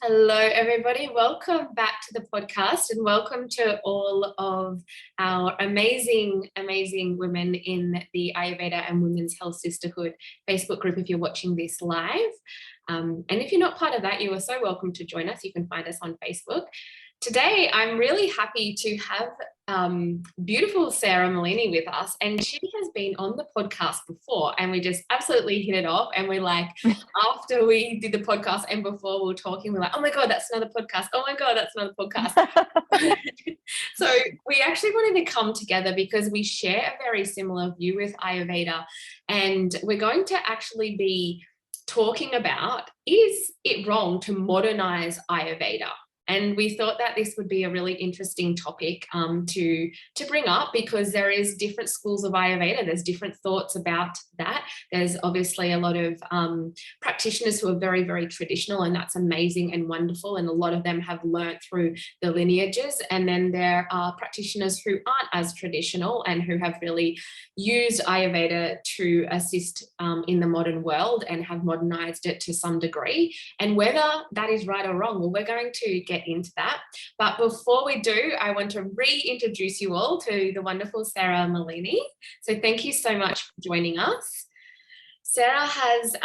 Hello, everybody. Welcome back to the podcast and welcome to all of our amazing, amazing women in the Ayurveda and Women's Health Sisterhood Facebook group if you're watching this live. And if you're not part of that, you are so welcome to join us. You can find us on Facebook. Today, I'm really happy to have beautiful Sera Melini with us, and she has been on the podcast before, and we just absolutely hit it off. And we're like, after we did the podcast and before we were talking, we're like, oh my God, that's another podcast. Oh my God, that's another podcast. So we actually wanted to come together because we share a very similar view with Ayurveda, and we're going to actually be talking about, is it wrong to modernize Ayurveda? And we thought that this would be a really interesting topic to bring up, because there is different schools of Ayurveda. There's different thoughts about that. There's obviously a lot of practitioners who are very, very traditional, and that's amazing and wonderful. And a lot of them have learnt through the lineages. And then there are practitioners who aren't as traditional and who have really used Ayurveda to assist in the modern world and have modernized it to some degree. And whether that is right or wrong, well, we're going to get into that. But before we do, I want to reintroduce you all to the wonderful Sera Melini. So thank you so much for joining us. Sera has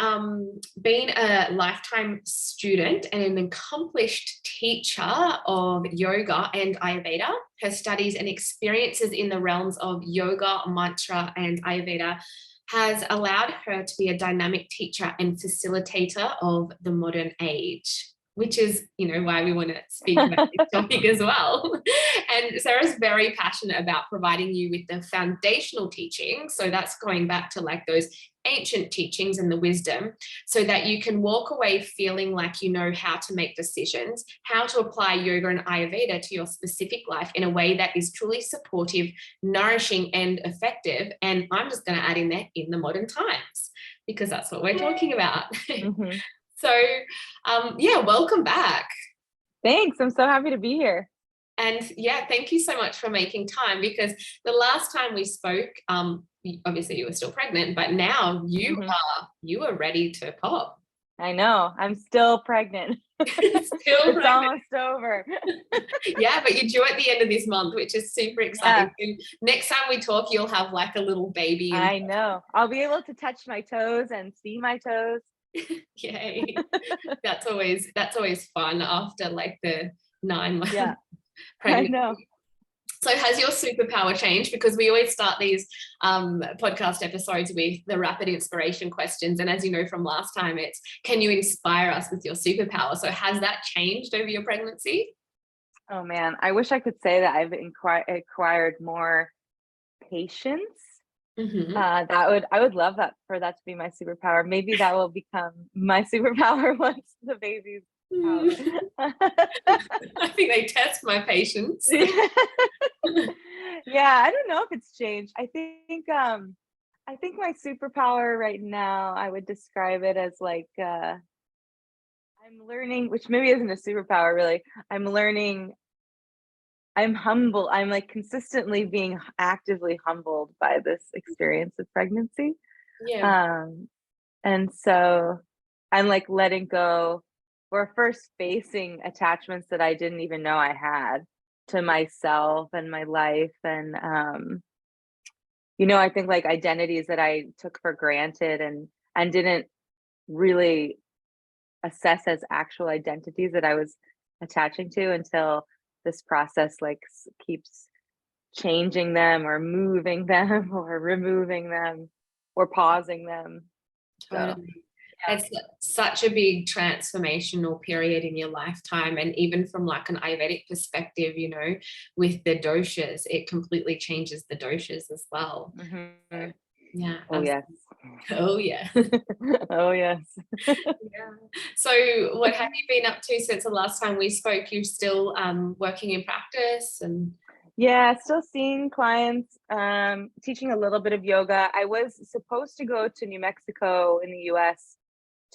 been a lifetime student and an accomplished teacher of yoga and Ayurveda. Her studies and experiences in the realms of yoga, mantra, and Ayurveda has allowed her to be a dynamic teacher and facilitator of the modern age, which is, why we want to speak about this topic as well. And Sera's very passionate about providing you with the foundational teaching. So that's going back to like those ancient teachings and the wisdom, so that you can walk away feeling like you know how to make decisions, how to apply yoga and Ayurveda to your specific life in a way that is truly supportive, nourishing, and effective. And I'm just going to add in there, in the modern times, because that's what we're talking about. Mm-hmm. So, welcome back. Thanks. I'm so happy to be here. And thank you so much for making time, because the last time we spoke, obviously you were still pregnant, but now you are ready to pop. I know. I'm still pregnant. It's almost over. Yeah, but you're due at the end of this month, which is super exciting. Yeah. Next time we talk, you'll have like a little baby. I know. I'll be able to touch my toes and see my toes. Yay. That's always fun after like the 9 months. Yeah, pregnancy. I know. So has your superpower changed? Because we always start these podcast episodes with the rapid inspiration questions. And as you know from last time, it's, can you inspire us with your superpower? So has that changed over your pregnancy? Oh man, I wish I could say that I've acquired more patience. Mm-hmm. I would love that for that to be my superpower. Maybe that will become my superpower once the baby's out. I think they test my patience. Yeah, I don't know if it's changed. I think my superpower right now, I would describe it as like I'm learning, which maybe isn't a superpower really. I'm humble. I'm like consistently being actively humbled by this experience of pregnancy. Yeah. And so I'm like letting go, or first facing attachments that I didn't even know I had to myself and my life. And, I think like identities that I took for granted and didn't really assess as actual identities that I was attaching to until this process like keeps changing them or moving them or removing them or pausing them. Totally. It's such a big transformational period in your lifetime. And even from like an Ayurvedic perspective, with the doshas, it completely changes the doshas as well. Mm-hmm. So, yeah. Oh, yes. Oh, yeah. Oh, yes. Yeah. So what have you been up to since the last time we spoke? You're still working in practice? And yeah, still seeing clients, teaching a little bit of yoga. I was supposed to go to New Mexico in the US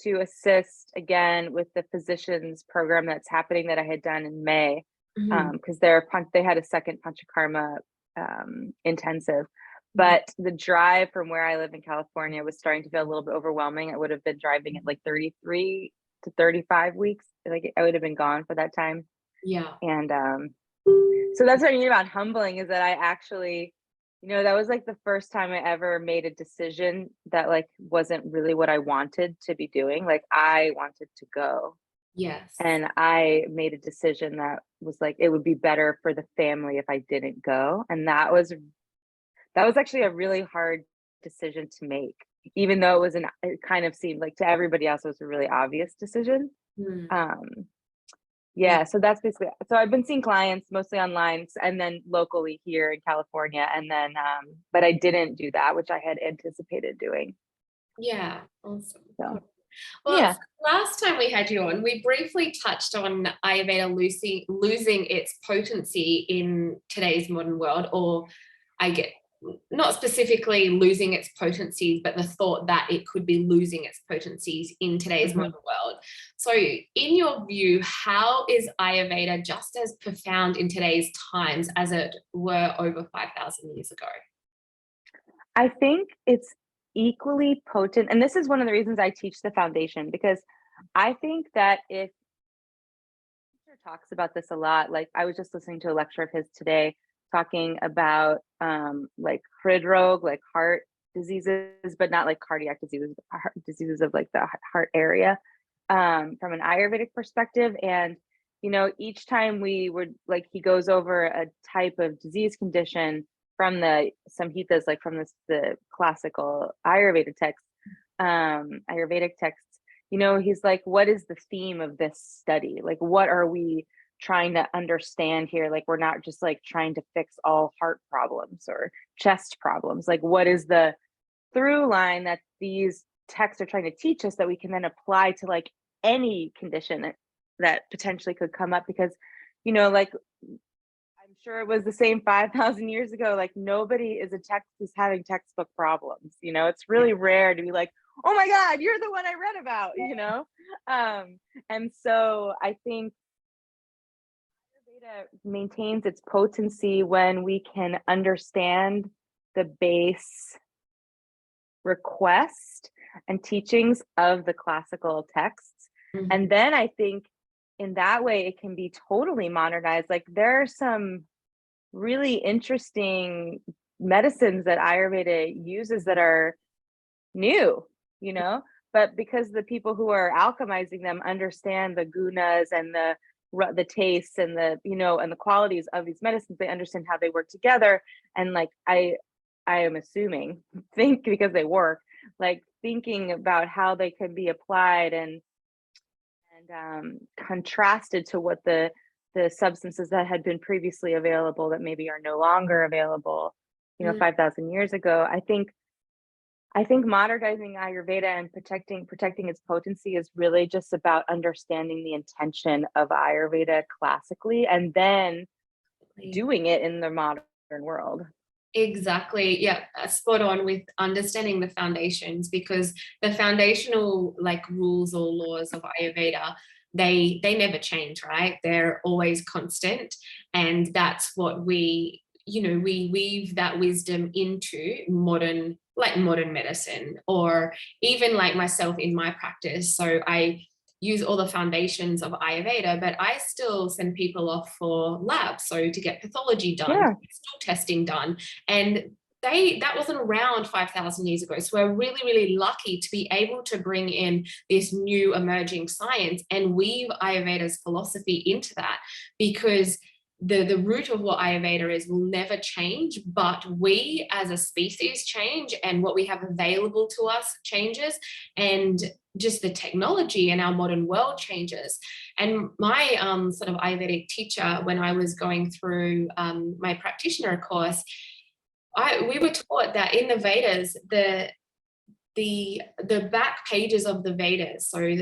to assist again with the physicians program that's happening that I had done in May, because they had a second Panchakarma intensive. But the drive from where I live in California was starting to feel a little bit overwhelming. I would have been driving at like 33 to 35 weeks. Like I would have been gone for that time. Yeah. And so that's what I mean about humbling, is that I actually, that was like the first time I ever made a decision that like wasn't really what I wanted to be doing. Like I wanted to go. Yes. And I made a decision that was like, it would be better for the family if I didn't go. And that was actually a really hard decision to make, even though it kind of seemed like to everybody else it was a really obvious decision. Yeah, so that's basically, so I've been seeing clients mostly online and then locally here in California. And then, but I didn't do that, which I had anticipated doing. Yeah, awesome. So, Well, yeah. last time we had you on, we briefly touched on Ayurveda losing its potency in today's modern world, or I get not specifically losing its potencies, but the thought that it could be losing its potencies in today's modern world. So in your view, how is Ayurveda just as profound in today's times as it were over 5,000 years ago? I think it's equally potent. And this is one of the reasons I teach the foundation, because I think that if teacher talks about this a lot, like I was just listening to a lecture of his today talking about like hridrog, like heart diseases, but not like cardiac diseases, heart diseases of like the heart area, from an Ayurvedic perspective. And each time we would like, he goes over a type of disease condition from the samhitas, like from the classical Ayurveda text, Ayurvedic texts. He's like, what is the theme of this study? Like, what are we trying to understand here? Like, we're not just like trying to fix all heart problems or chest problems. Like, what is the through line that these texts are trying to teach us that we can then apply to like any condition that potentially could come up? Because like I'm sure it was the same 5,000 years ago. Like nobody is having textbook problems. It's really rare to be like, oh my God, you're the one I read about, and so I think Ayurveda maintains its potency when we can understand the base request and teachings of the classical texts. And then I think in that way, it can be totally modernized. Like there are some really interesting medicines that Ayurveda uses that are new, but because the people who are alchemizing them understand the gunas and the tastes and the and the qualities of these medicines, they understand how they work together. And like I am assuming because they work, like thinking about how they can be applied and contrasted to what the substances that had been previously available that maybe are no longer available 5,000 years ago. I think modernizing Ayurveda and protecting its potency is really just about understanding the intention of Ayurveda classically and then doing it in the modern world. Exactly. Yeah, spot on with understanding the foundations, because the foundational like rules or laws of Ayurveda, they never change, right? They're always constant. And that's what we weave that wisdom into modern medicine, or even like myself in my practice. So I use all the foundations of Ayurveda, but I still send people off for labs, so to get pathology done, stool testing done, and that wasn't around 5,000 years ago. So we're really, really lucky to be able to bring in this new emerging science and weave Ayurveda's philosophy into that, because the root of what Ayurveda is will never change, but we as a species change, and what we have available to us changes, and just the technology in our modern world changes. And my sort of Ayurvedic teacher, when I was going through my practitioner course, we were taught that in the Vedas, the back pages of the Vedas. So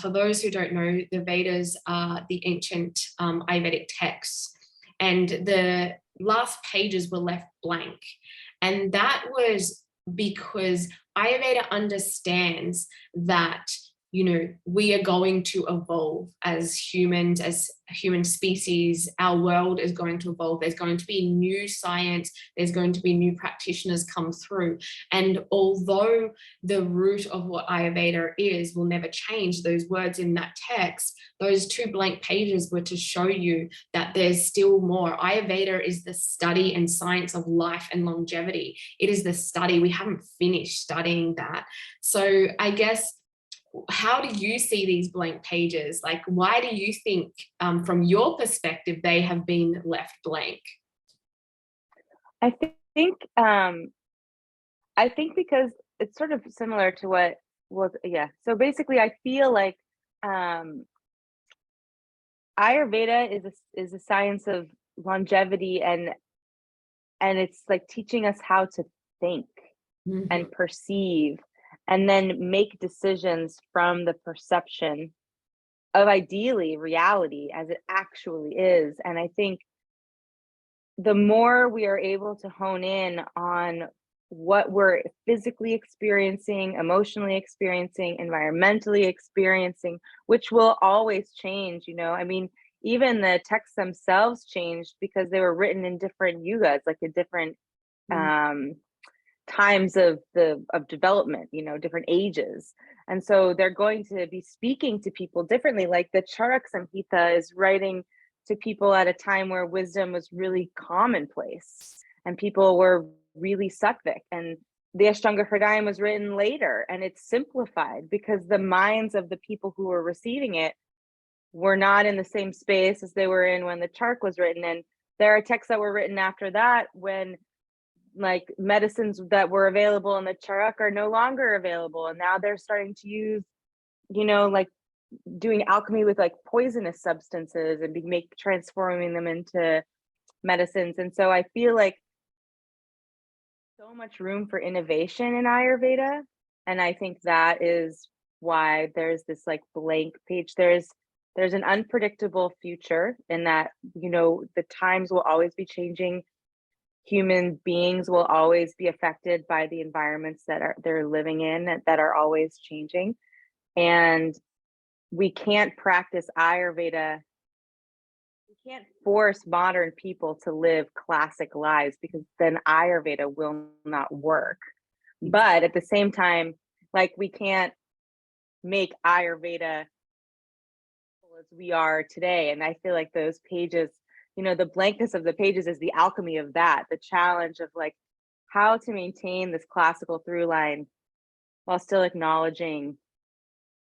for those who don't know, the Vedas are the ancient Ayurvedic texts, and the last pages were left blank. And that was because Ayurveda understands that we are going to evolve as humans, as human species. Our world is going to evolve. There's going to be new science. There's going to be new practitioners come through. And although the root of what Ayurveda is will never change, those words in that text, those 2 blank pages were to show you that there's still more. Ayurveda is the study and science of life and longevity. It is the study. We haven't finished studying that. So I guess, how do you see these blank pages? Like, why do you think, from your perspective, they have been left blank? I think because it's sort of similar to what was, yeah. So basically, I feel like Ayurveda is a science of longevity, and it's like teaching us how to think and perceive, and then make decisions from the perception of ideally reality as it actually is. And I think the more we are able to hone in on what we're physically experiencing, emotionally experiencing, environmentally experiencing, which will always change, I mean, even the texts themselves changed because they were written in different yugas, like in different times of development, different ages. And so they're going to be speaking to people differently. Like the Charak Samhita is writing to people at a time where wisdom was really commonplace and people were really sattvic, and the Ashtanga Hridayam was written later, and it's simplified because the minds of the people who were receiving it were not in the same space as they were in when the Charak was written. And there are texts that were written after that when like medicines that were available in the Charak are no longer available, and now they're starting to use, like doing alchemy with like poisonous substances and transforming them into medicines. And so I feel like so much room for innovation in Ayurveda, and I think that is why there's this like blank page. There's an unpredictable future in that, the times will always be changing. Human beings will always be affected by the environments that they're living in, that are always changing. And we can't practice Ayurveda. We can't force modern people to live classic lives, because then Ayurveda will not work. But at the same time, like, we can't make Ayurveda as we are today. And I feel like those pages, the blankness of the pages is the alchemy of that, the challenge of like how to maintain this classical through line while still acknowledging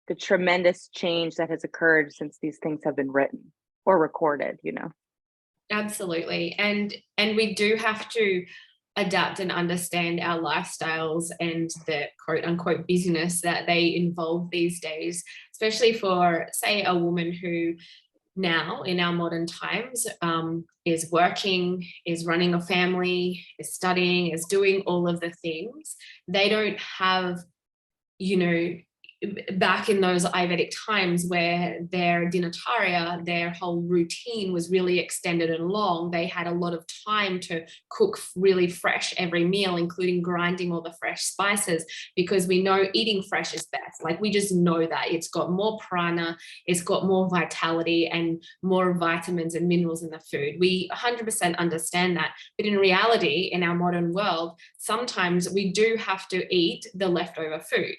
the tremendous change that has occurred since these things have been written or recorded, Absolutely. And we do have to adapt and understand our lifestyles and the quote unquote busyness that they involve these days, especially for, say, a woman who now in our modern times is working, is running a family, is studying, is doing all of the things. They don't have, back in those Ayurvedic times where their dinacharya, their whole routine was really extended and long. They had a lot of time to cook really fresh every meal, including grinding all the fresh spices, because we know eating fresh is best. Like, we just know that it's got more prana, it's got more vitality and more vitamins and minerals in the food. We 100% understand that. But in reality, in our modern world, sometimes we do have to eat the leftover food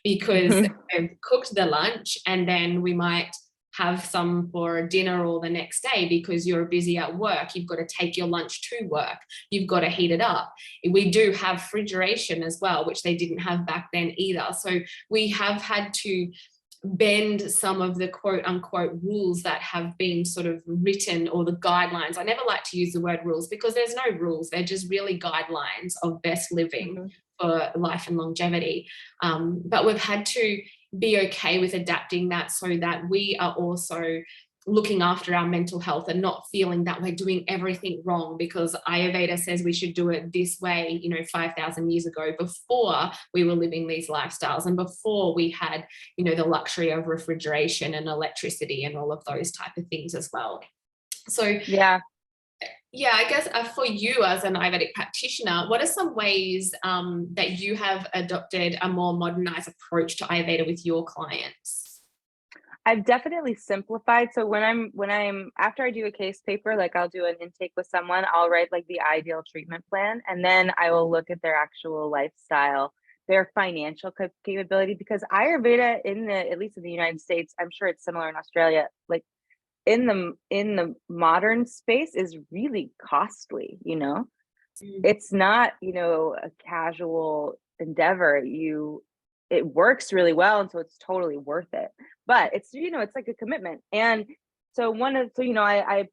because they've cooked the lunch, and then we might have some for dinner or the next day because you're busy at work. You've got to take your lunch to work. You've got to heat it up. We do have refrigeration as well, which they didn't have back then either. So we have had to bend some of the quote unquote rules that have been sort of written, or the guidelines. I never like to use the word rules because there's no rules. They're just really guidelines of best living for life and longevity. But we've had to be okay with adapting that so that we are also looking after our mental health and not feeling that we're doing everything wrong because Ayurveda says we should do it this way, 5,000 years ago, before we were living these lifestyles and before we had, the luxury of refrigeration and electricity and all of those type of things as well. So yeah, Yeah, I guess for you as an Ayurvedic practitioner, what are some ways that you have adopted a more modernized approach to Ayurveda with your clients? I've definitely simplified. So when I'm after I do a case paper, like I'll do an intake with someone, I'll write like the ideal treatment plan, and then I will look at their actual lifestyle, their financial capability, because Ayurveda in the, at least in the United States, I'm sure it's similar in Australia, like in the modern space is really costly, you know? Mm. It's not, you know, a casual endeavor. It works really well, and so it's totally worth it. But it's, you know, it's like a commitment. And so you know, I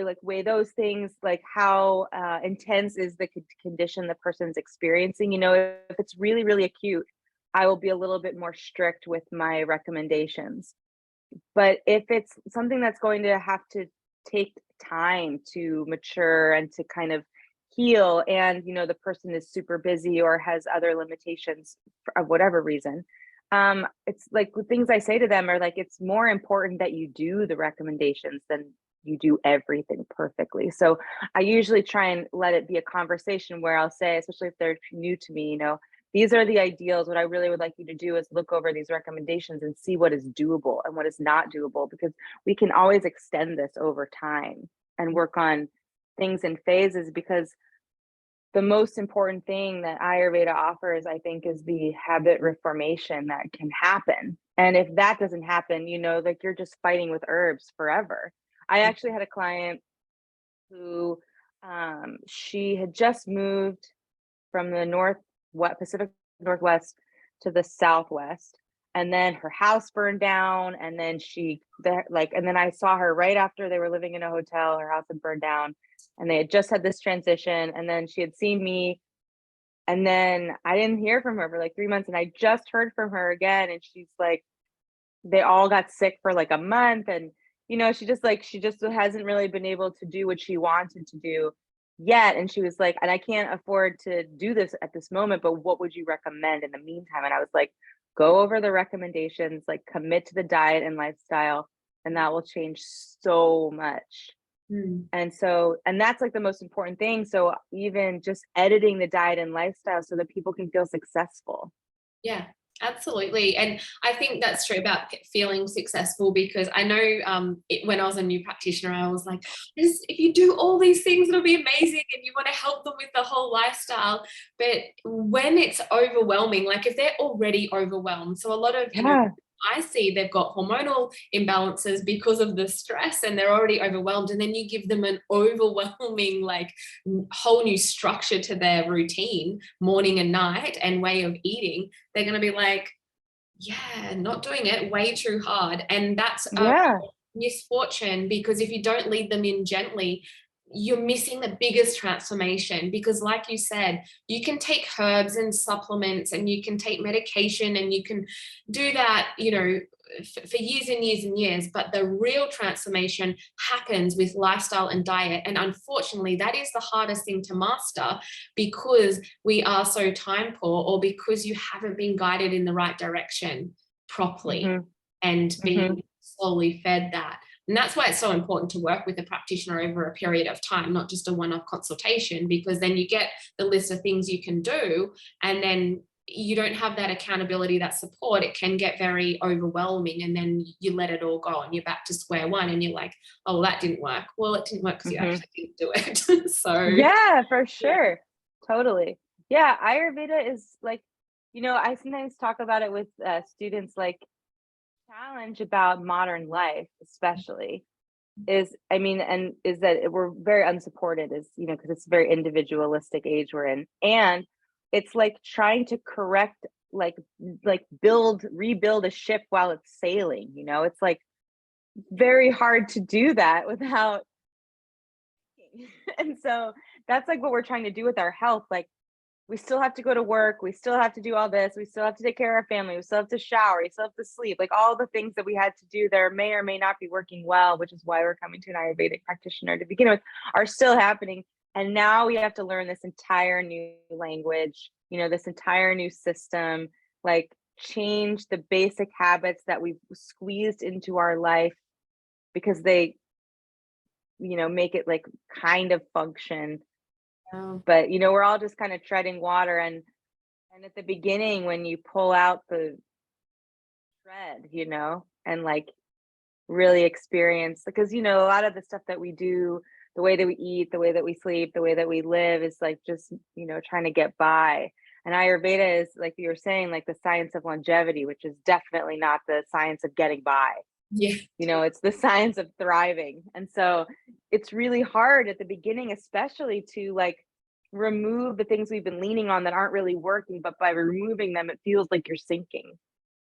like weigh those things, like how intense is the condition the person's experiencing. You know, if it's really, really acute, I will be a little bit more strict with my recommendations. But if it's something that's going to have to take time to mature and to kind of heal, and you know the person is super busy or has other limitations of whatever reason, it's like the things I say to them are like, it's more important that you do the recommendations than you do everything perfectly. So I usually try and let it be a conversation where I'll say, especially if they're new to me, you know, these are the ideals. What I really would like you to do is look over these recommendations and see what is doable and what is not doable, because we can always extend this over time and work on things in phases. Because the most important thing that Ayurveda offers, I think, is the habit reformation that can happen. And if that doesn't happen, you know, like you're just fighting with herbs forever. I actually had a client who she had just moved from the Pacific Northwest to the Southwest, and then her house burned down, and then and then I saw her right after. They were living in a hotel, her house had burned down, and they had just had this transition, and then she had seen me, and then I didn't hear from her for like 3 months, and I just heard from her again, and she's like, they all got sick for like a month, and you know, she just hasn't really been able to do what she wanted to do yet. And she was like, and I can't afford to do this at this moment, but what would you recommend in the meantime? And I was like, go over the recommendations, like commit to the diet and lifestyle, and that will change so much. Mm. And that's like the most important thing. So even just editing the diet and lifestyle so that people can feel successful. Yeah, absolutely. And I think that's true about feeling successful, because I know when I was a new practitioner, I was like, if you do all these things, it'll be amazing. And you want to help them with the whole lifestyle. But when it's overwhelming, like if they're already overwhelmed, so a lot of, you know, Yeah. I see they've got hormonal imbalances because of the stress and they're already overwhelmed. And then you give them an overwhelming, like whole new structure to their routine, morning and night, and way of eating. They're going to be like, yeah, not doing it, way too hard. And that's a Yeah. misfortune, because if you don't lead them in gently, you're missing the biggest transformation. Because like you said, you can take herbs and supplements and you can take medication and you can do that, you know, for years and years and years, but the real transformation happens with lifestyle and diet. And unfortunately, that is the hardest thing to master, because we are so time poor, or because you haven't been guided in the right direction properly Hmm. and Hmm. being slowly fed that. And that's why it's so important to work with a practitioner over a period of time, not just a one-off consultation, because then you get the list of things you can do, and then you don't have that accountability, that support. It can get very overwhelming, and then you let it all go and you're back to square one, and you're like, oh, well, that didn't work. Well, it didn't work because you Hmm. actually didn't do it. So Yeah, for yeah. sure. Totally. Yeah, Ayurveda is like, you know, I sometimes talk about it with students, like challenge about modern life, especially is, I mean, and is that we're very unsupported, is, you know, because it's a very individualistic age we're in. And it's like trying to correct, like, rebuild a ship while it's sailing, you know, it's like very hard to do that without and so that's like what we're trying to do with our health. Like we still have to go to work, we still have to do all this, we still have to take care of our family, we still have to shower, we still have to sleep, like all the things that we had to do that may or may not be working well, which is why we're coming to an Ayurvedic practitioner to begin with, are still happening. And now we have to learn this entire new language, you know, this entire new system, like change the basic habits that we've squeezed into our life because make it like kind of function. Oh, But, we're all just kind of treading water. And at the beginning, when you pull out the thread, and like really experience, because, a lot of the stuff that we do, the way that we eat, the way that we sleep, the way that we live is like just, trying to get by. And Ayurveda is, like you were saying, like the science of longevity, which is definitely not the science of getting by. yeah. It's the science of thriving. And so it's really hard at the beginning, especially to like remove the things we've been leaning on that aren't really working, but by removing them, it feels like you're sinking.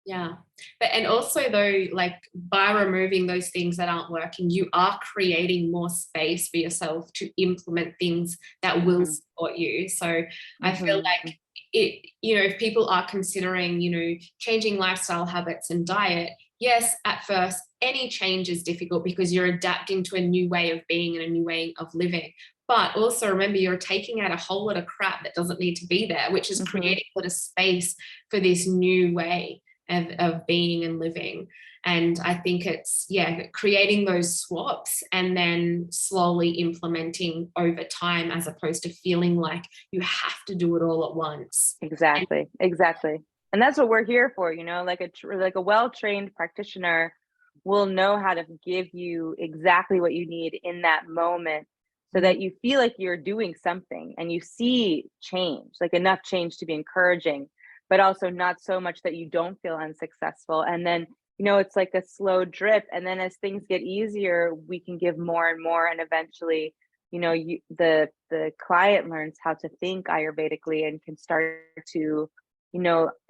Yeah. But and also though, like by removing those things that aren't working, you are creating more space for yourself to implement things that will Mhm, support you. So I feel mhm, like if people are considering, changing lifestyle habits and diet, yes, at first, any change is difficult because you're adapting to a new way of being and a new way of living. But also remember, you're taking out a whole lot of crap that doesn't need to be there, which is mhm. creating a lot of space for this new way of being and living. And I think it's, creating those swaps and then slowly implementing over time, as opposed to feeling like you have to do it all at once. And Exactly, exactly. And that's what we're here for, like like a well-trained practitioner will know how to give you exactly what you need in that moment so that you feel like you're doing something and you see change, like enough change to be encouraging, but also not so much that you don't feel unsuccessful. And then, it's like a slow drip. And then as things get easier, we can give more and more. And eventually, the client learns how to think ayurvedically and can start to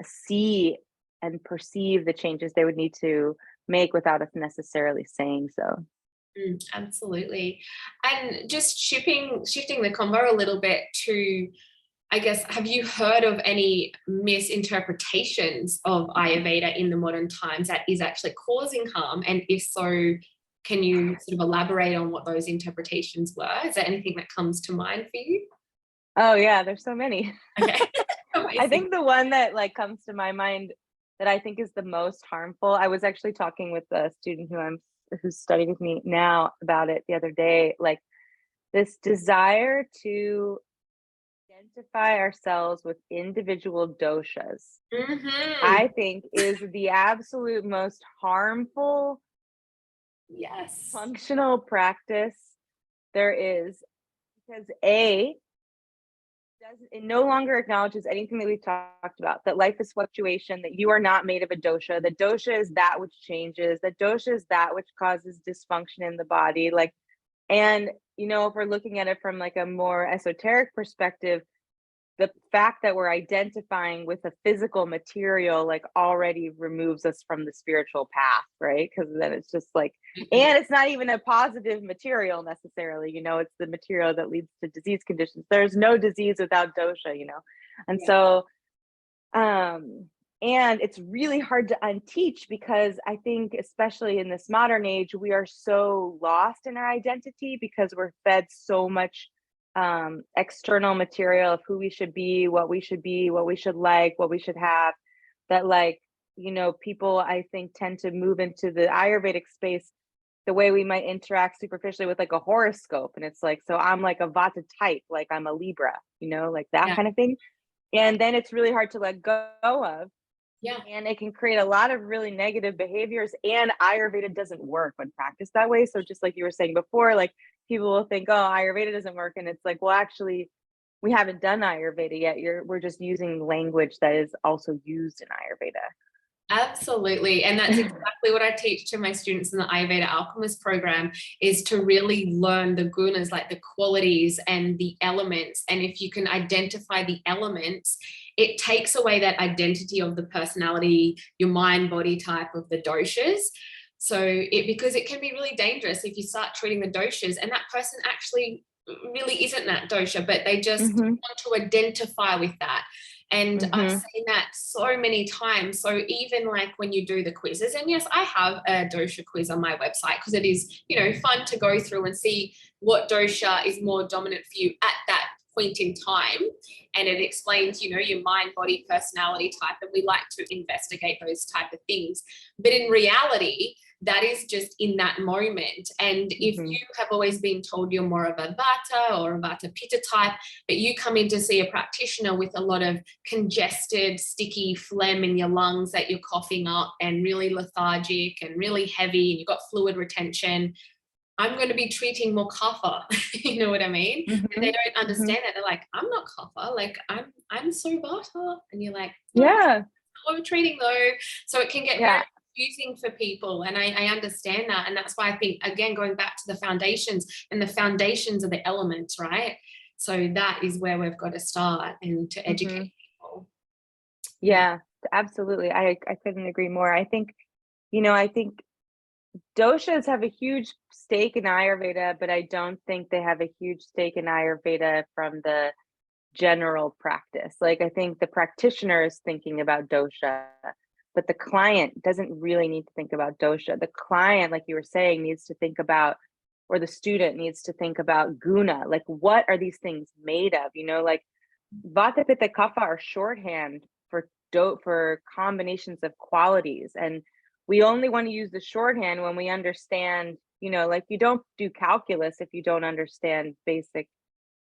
see and perceive the changes they would need to make without us necessarily saying so. Absolutely. And just shifting the combo a little bit to, I guess, have you heard of any misinterpretations of Ayurveda in the modern times that is actually causing harm? And if so, can you sort of elaborate on what those interpretations were? Is there anything that comes to mind for you? Oh yeah, there's so many. Okay. I Amazing. think the one that like comes to my mind that I think is the most harmful. I was actually talking with a student who's studying with me now about it the other day. Like this desire to identify ourselves with individual doshas, Hmm. I think is the absolute most harmful Yes. functional practice there is, because it no longer acknowledges anything that we've talked about, that life is fluctuation, that you are not made of a dosha. The dosha is that which changes, the dosha is that which causes dysfunction in the body. Like, and if we're looking at it from like a more esoteric perspective, the fact that we're identifying with a physical material like already removes us from the spiritual path, right? Because then it's just like, Mhm. and it's not even a positive material necessarily, it's the material that leads to disease conditions. There's no disease without dosha. And Yeah. so and it's really hard to unteach, because I think especially in this modern age we are so lost in our identity because we're fed so much external material of who we should be, what we should be, what we should like, what we should have, that like, people I think tend to move into the Ayurvedic space the way we might interact superficially with like a horoscope. And it's like, so I'm like a Vata type, like I'm a Libra, like that Yeah. kind of thing. And then it's really hard to let go of, Yeah. and it can create a lot of really negative behaviors. And Ayurveda doesn't work when practiced that way. So just like you were saying before, like people will think, oh, Ayurveda doesn't work. And it's like, well, actually, we haven't done Ayurveda yet. We're just using language that is also used in Absolutely. And that's Ayurveda. exactly what I teach to my students in the Ayurveda Alchemist program, is to really learn the gunas, like the qualities and the elements. And if you can identify the elements, it takes away that identity of the personality, your mind, body type of the doshas. So because it can be really dangerous if you start treating the doshas and that person actually really isn't that dosha, but they just Hmm. want to identify with that. And I've Hmm. seen that so many times. So even like when you do the quizzes, and yes, I have a dosha quiz on my website because it is, fun to go through and see what dosha is more dominant for you at that point in time. And it explains, your mind, body, personality type. And we like to investigate those type of things. But in reality, that is just in that moment. And if Mm-hmm. you have always been told you're more of a Vata or a Vata Pitta type, but you come in to see a practitioner with a lot of congested, sticky phlegm in your lungs that you're coughing up and really lethargic and really heavy, and you've got fluid retention, I'm going to be treating more kapha. You know what I mean? Mm-hmm. And they don't Mm-hmm. understand it. They're like, I'm not kapha. Like, I'm so Vata. And you're like, Yeah. what we're treating though. So it can get Yeah. very confusing for people. And I understand that. And that's why I think, again, going back to the foundations, and the foundations are the elements, right? So that is where we've got to start, and to educate people. Yeah, absolutely. I couldn't agree more. I think, I think doshas have a huge stake in Ayurveda, but I don't think they have a huge stake in Ayurveda from the general practice. Like, I think the practitioner is thinking about dosha, but the client doesn't really need to think about dosha. The client, like you were saying, needs to think about, or the student needs to think about guna. Like, what are these things made of? Like vata, pitta, kapha are shorthand for combinations of qualities, and we only want to use the shorthand when we understand. Like, you don't do calculus if you don't understand basic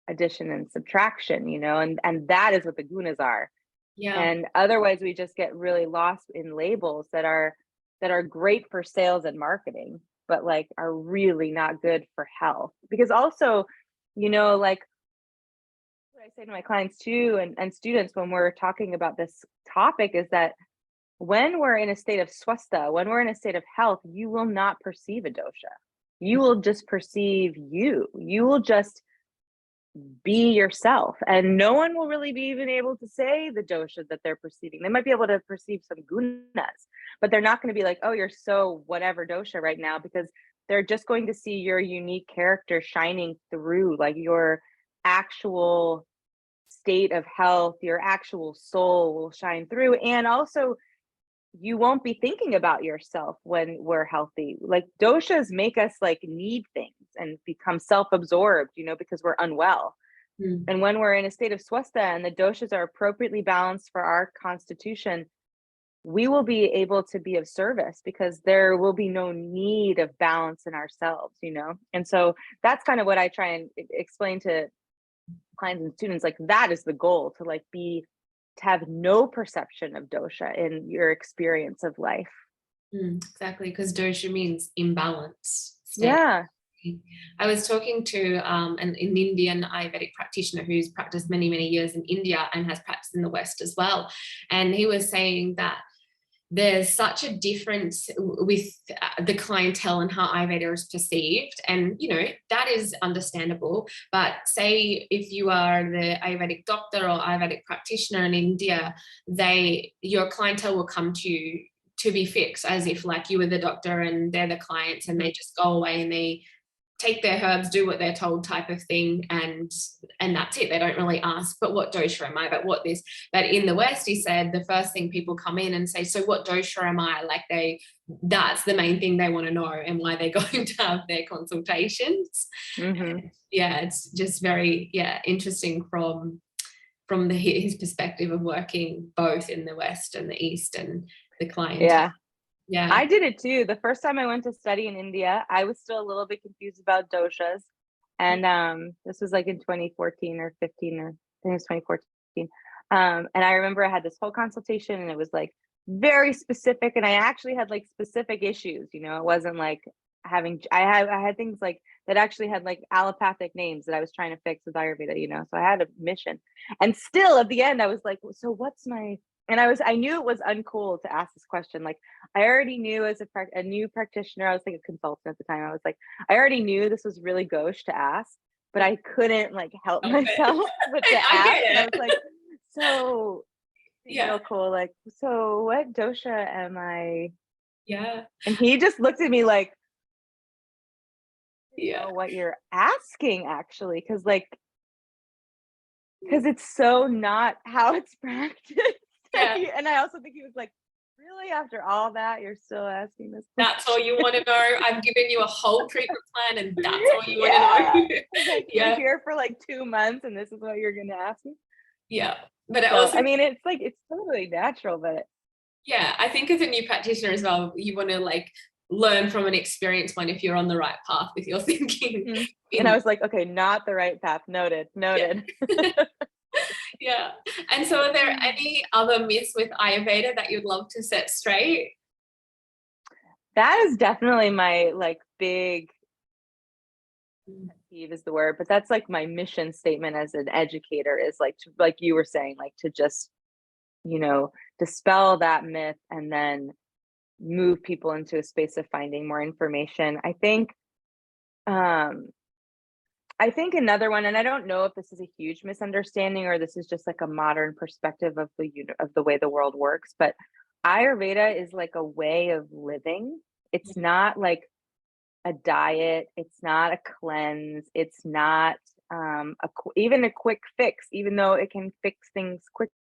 addition and subtraction, and that is what the gunas are. Yeah. And otherwise we just get really lost in labels that are great for sales and marketing, but like are really not good for health. Because also, like what I say to my clients too, and students, when we're talking about this topic, is that when we're in a state of swastha, when we're in a state of health, you will not perceive a dosha. You will just perceive you will just be yourself, and no one will really be even able to say the dosha that they're perceiving. They might be able to perceive some gunas, but they're not going to be like, oh, you're so whatever dosha right now, because they're just going to see your unique character shining through, like your actual state of health, your actual soul will shine through. And also, you won't be thinking about yourself when we're healthy. Like, doshas make us like need things and become self-absorbed, because we're unwell. And when we're in a state of swastha and the doshas are appropriately balanced for our constitution, we will be able to be of service, because there will be no need of balance in ourselves, And so that's kind of what I try and explain to clients and students. Like, that is the goal, to have no perception of dosha in your experience of life. Exactly, because dosha means imbalance. Yeah. I was talking to an Indian Ayurvedic practitioner who's practiced many, many years in India and has practiced in the West as well. And he was saying that there's such a difference with the clientele and how Ayurveda is perceived. And, that is understandable. But say if you are the Ayurvedic doctor or Ayurvedic practitioner in India, your clientele will come to you to be fixed, as if like you were the doctor and they're the clients, and they just go away and they take their herbs, do what they're told type of thing, and that's it. They don't really ask, but what dosha am I, but what this. But in the West, he said, the first thing people come in and say, so what dosha am I? Like, that's the main thing they want to know, and why they're going to have their consultations. It's just very interesting from his perspective of working both in the West and the East, and the client. Yeah, I did it too. The first time I went to study in India, I was still a little bit confused about doshas. And this was like in 2014 or 15, or I think it was 2014. And I remember I had this whole consultation, and it was like very specific. And I actually had like specific issues, it wasn't like I had things like that actually had like allopathic names that I was trying to fix with Ayurveda, so I had a mission. And still at the end, I was like, so what's my, and I knew it was uncool to ask this question. Like, I already knew as a new practitioner, I was like a consultant at the time. I was like, I already knew this was really gauche to ask, but I couldn't like help myself but to ask. And I was like, so real cool. Like, so what dosha am I? Yeah. And he just looked at me like, know what you're asking, actually, because it's so not how it's practiced. And I also think he was like, really, after all that, you're still asking this question? That's all you want to know? I've given you a whole treatment plan, and that's all you want to know? Like, you're here for like 2 months, and this is what you're going to ask me? Yeah. But I mean, it's like, it's totally natural, but I think as a new practitioner as well, you want to like learn from an experienced one if you're on the right path with your thinking. Mm-hmm. And I was like, okay, not the right path. Noted. Yeah. Yeah. And so are there any other myths with Ayurveda that you'd love to set straight? That is definitely my like big peeve is the word, but that's like my mission statement as an educator is like to, like you were saying, like to just, dispel that myth and then move people into a space of finding more information. I think another one, and I don't know if this is a huge misunderstanding or this is just like a modern perspective of the way the world works, but Ayurveda is like a way of living. It's not like a diet. It's not a cleanse. It's not even a quick fix, even though it can fix things quickly.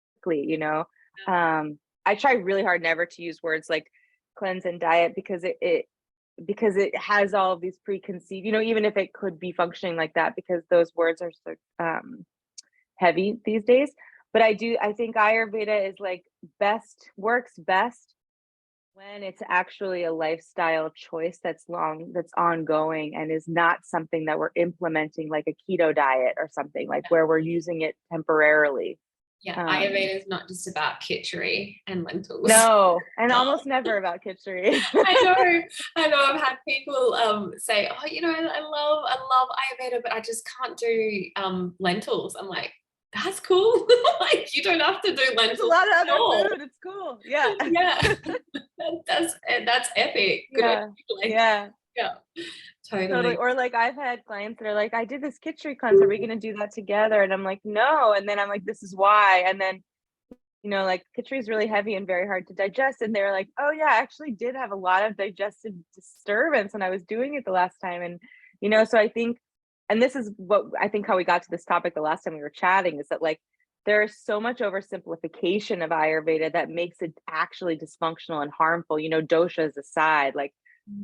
I try really hard never to use words like cleanse and diet because it has all of these preconceived, even if it could be functioning like that, because those words are so heavy these days. But I think Ayurveda is like works best when it's actually a lifestyle choice that's ongoing and is not something that we're implementing like a keto diet or something like where we're using it temporarily. Yeah, Ayurveda is not just about khichdi and lentils. No, and almost never about khichdi. I know. I've had people say, "Oh, I love Ayurveda, but I just can't do lentils." I'm like, "That's cool. Like, you don't have to do lentils." There's a lot of other food. It's cool. Yeah. Yeah. That's epic. Good on you. Like, yeah. Totally. Or like I've had clients that are like, I did this khichdi cleanse. Are we going to do that together? And I'm like, no. And then I'm like, this is why. And then, like khichdi is really heavy and very hard to digest. And they're like, oh yeah, I actually did have a lot of digestive disturbance when I was doing it the last time. And, so I think, and this is what I think how we got to this topic the last time we were chatting is that like, there is so much oversimplification of Ayurveda that makes it actually dysfunctional and harmful, doshas aside, like,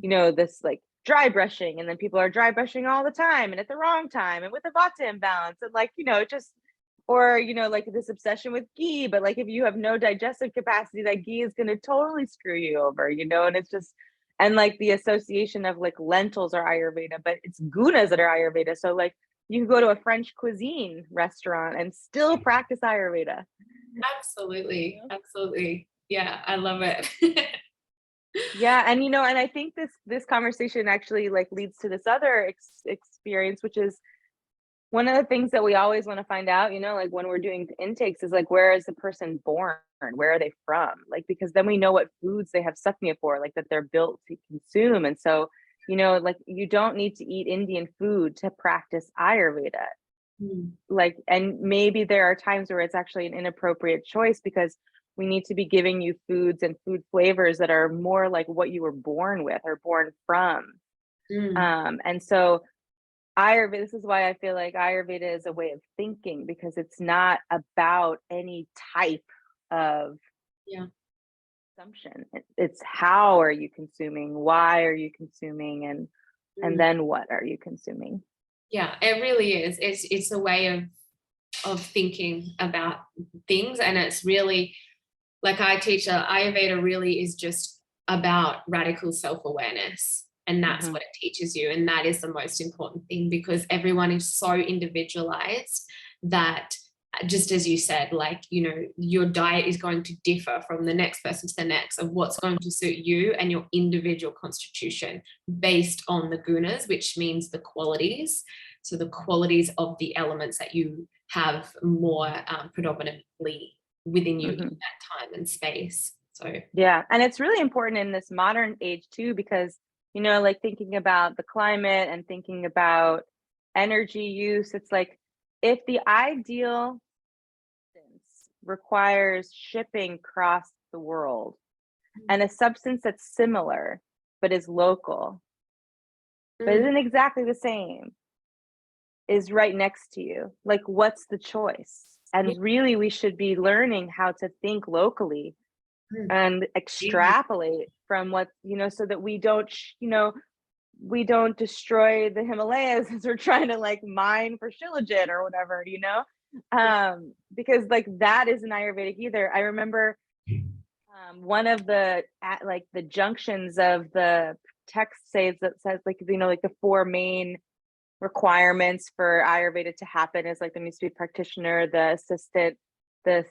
this like dry brushing, and then people are dry brushing all the time and at the wrong time and with a vata imbalance and like, or, like this obsession with ghee, but like if you have no digestive capacity, that ghee is going to totally screw you over, and it's just, and like the association of like lentils are Ayurveda, but it's gunas that are Ayurveda. So like, you can go to a French cuisine restaurant and still practice Ayurveda. Absolutely. Absolutely. Yeah, I love it. Yeah, and and I think this conversation actually like leads to this other experience, which is one of the things that we always want to find out, like when we're doing intakes is like, where is the person born? Where are they from? Like, because then we know what foods they have sakya for, like that they're built to consume. And so, like you don't need to eat Indian food to practice Ayurveda. Like, and maybe there are times where it's actually an inappropriate choice because we need to be giving you foods and food flavors that are more like what you were born with or born from. And so Ayurveda, this is why I feel like Ayurveda is a way of thinking, because it's not about any type of consumption. It's how are you consuming, why are you consuming, and then what are you consuming? Yeah, it really is. It's a way of thinking about things, and it's really, like I teach, Ayurveda really is just about radical self-awareness, and that's what it teaches you, and that is the most important thing, because everyone is so individualized that, just as you said, like, your diet is going to differ from the next person to the next of what's going to suit you and your individual constitution based on the gunas, which means the qualities. So the qualities of the elements that you have more predominantly within you in that time and space. So yeah, and it's really important in this modern age too, because like thinking about the climate and thinking about energy use, it's like if the ideal requires shipping across the world and a substance that's similar but is local but isn't exactly the same is right next to you, like what's the choice? And really we should be learning how to think locally and extrapolate from what, so that we don't we don't destroy the Himalayas as we're trying to like mine for shilajit or whatever, because like that isn't Ayurvedic either. I remember one of the the junctions of the text says like, you know, like the 4 main requirements for Ayurveda to happen is like there needs to be a practitioner, the assistant, the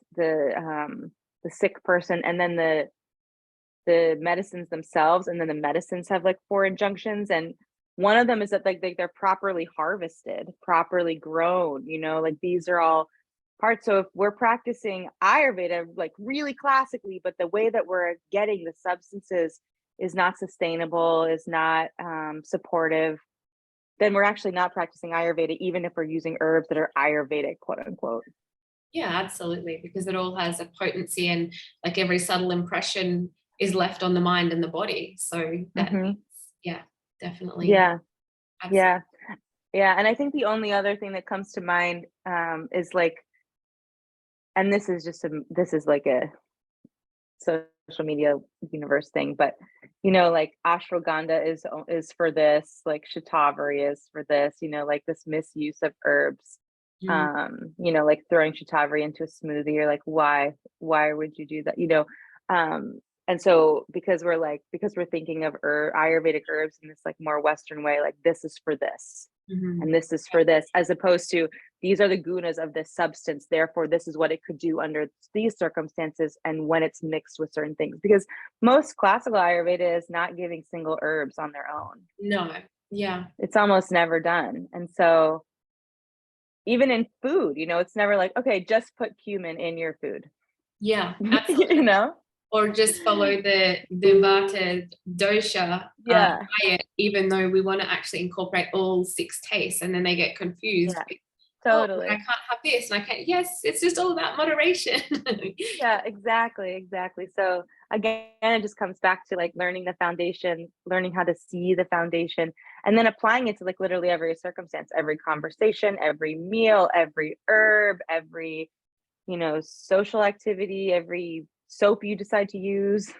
sick person, and then the medicines themselves. And then the medicines have like 4 injunctions, and one of them is that like they're properly harvested, properly grown, you know, like these are all parts. So if we're practicing Ayurveda like really classically, but the way that we're getting the substances is not sustainable, is not supportive, then we're actually not practicing Ayurveda, even if we're using herbs that are Ayurvedic, quote unquote. Yeah, absolutely, because it all has a potency, and like every subtle impression is left on the mind and the body. So that means, yeah, definitely. Yeah. Absolutely. Yeah. And I think the only other thing that comes to mind is like, and this is like a social media universe thing, but you know, like ashwagandha is for this, like shatavari is for this, you know, like this misuse of herbs. You know, like throwing shatavari into a smoothie, you're like, why would you do that, you know? And so because we're thinking of Ayurvedic herbs in this like more Western way, like this is for this, and this is for this, as opposed to these are the gunas of this substance, therefore this is what it could do under these circumstances and when it's mixed with certain things. Because most classical Ayurveda is not giving single herbs on their own. No. Yeah. It's almost never done. And so even in food, you know, it's never like, okay, just put cumin in your food. Yeah, absolutely. You know? Or just follow the Vata dosha diet, even though we want to actually incorporate all 6 tastes, and then they get confused. Yeah, with, totally. I can't have this, and I can't. Yes, it's just all about moderation. Yeah, exactly. So again, it just comes back to like learning the foundation, learning how to see the foundation, and then applying it to like literally every circumstance, every conversation, every meal, every herb, every, you know, social activity, every soap you decide to use.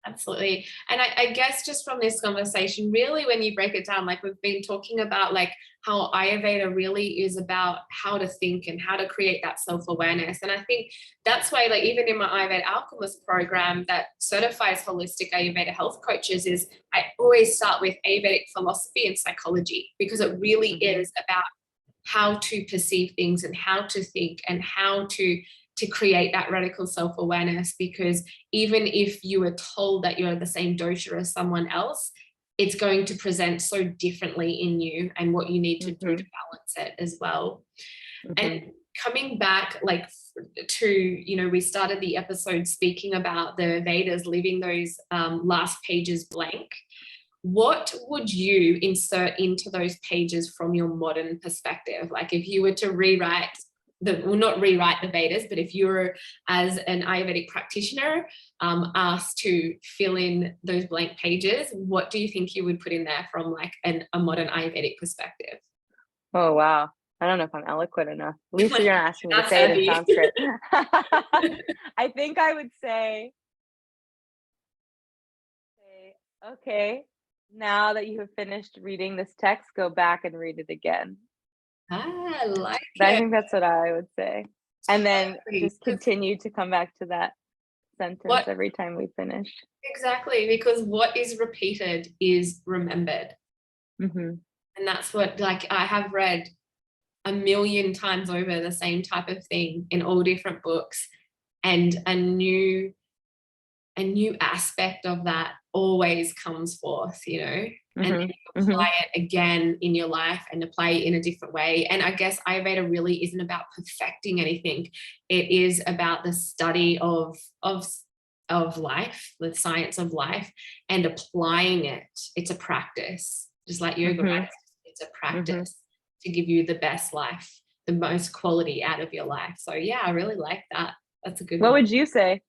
Absolutely. And I guess just from this conversation, really, when you break it down, like we've been talking about, like how Ayurveda really is about how to think and how to create that self-awareness. And I think that's why, like, even in my Ayurveda Alchemist program that certifies holistic Ayurveda health coaches, is I always start with Ayurvedic philosophy and psychology, because it really is about how to perceive things and how to think and how to create that radical self-awareness. Because even if you are told that you're the same dosha as someone else, it's going to present so differently in you, and what you need to do to balance it as well. And coming back, like, to, you know, we started the episode speaking about the Vedas leaving those last pages blank. What would you insert into those pages from your modern perspective? Like, if you were to not rewrite the Vedas, but if you were, as an Ayurvedic practitioner, asked to fill in those blank pages, what do you think you would put in there from like a modern Ayurvedic perspective? Oh, wow. I don't know if I'm eloquent enough. At least you're not asking me to say it in Sanskrit. I think I would say, okay, now that you have finished reading this text, go back and read it again. I like I it. think that's what I would say. And then just continue to come back to that sentence every time we finish. Exactly, because what is repeated is remembered. And that's what, like, I have read 1,000,000 times over the same type of thing in all different books, and a new aspect of that always comes forth, you know, and then you apply it again in your life and apply it in a different way. And I guess Ayurveda really isn't about perfecting anything. It is about the study of life, the science of life, and applying it. It's a practice, just like yoga, right? It's a practice to give you the best life, the most quality out of your life. So yeah, I really like that. That's a good one. What would you say?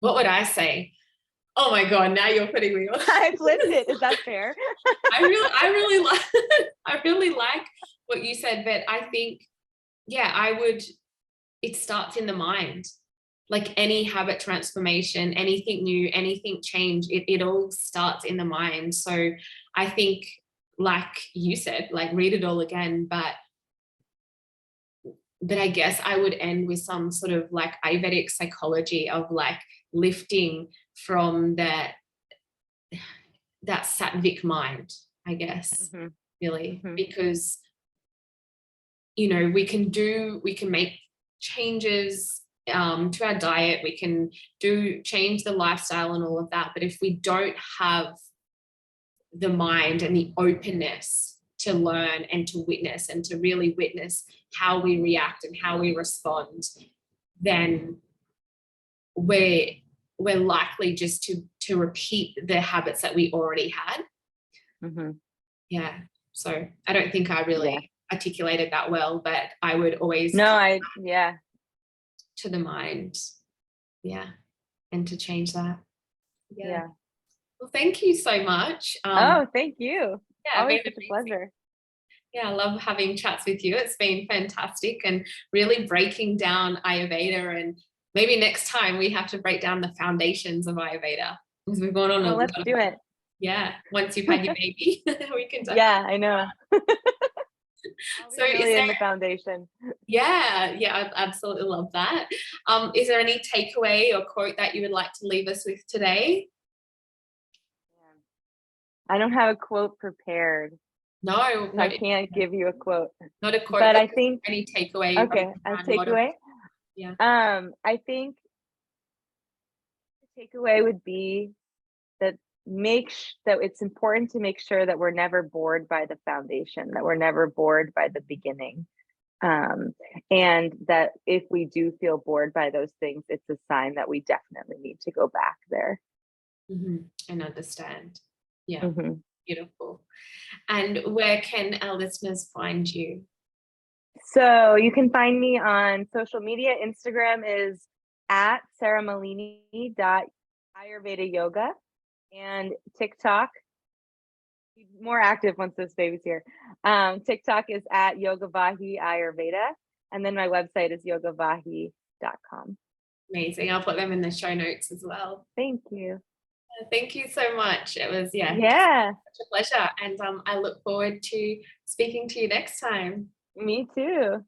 What would I say? Oh my God, now you're putting me on. I flipped it. Is that fair? I really like what you said, but I think, yeah, it starts in the mind. Like any habit transformation, anything new, anything change, it all starts in the mind. So I think, like you said, like read it all again, but I guess I would end with some sort of like Ayurvedic psychology of like lifting from that sattvic mind, I guess, really, because, you know, we can make changes to our diet, we can change the lifestyle and all of that. But if we don't have the mind and the openness to learn and to witness and to really witness how we react and how we respond, then we're likely just to repeat the habits that we already had. Yeah. So I don't think I really articulated that well, but I would always to the mind. Yeah. And to change that. Yeah. Well, thank you so much. Thank you. Yeah, always such a pleasure. Yeah, I love having chats with you. It's been fantastic, and really breaking down Ayurveda. And maybe next time we have to break down the foundations of Ayurveda, because we've gone on. Let's do it. Yeah, once you've had your baby, we can. I know. So really in the foundation. Yeah, I absolutely love that. Is there any takeaway or quote that you would like to leave us with today? I don't have a quote prepared. No, I can't give you a quote. Not a quote, but I think any takeaway. Okay, a takeaway. I think the takeaway would be that that it's important to make sure that we're never bored by the foundation, that we're never bored by the beginning, and that if we do feel bored by those things, it's a sign that we definitely need to go back there and understand. Yeah. Beautiful. And where can our listeners find you? So you can find me on social media. Instagram is at seramelini.ayurveda yoga, and TikTok, more active once this baby's here. TikTok is at Yogavahi Ayurveda, and then my website is yogavahi.com. Amazing. I'll put them in the show notes as well. Thank you. Thank you so much. It was such a pleasure, and I look forward to speaking to you next time. Me too.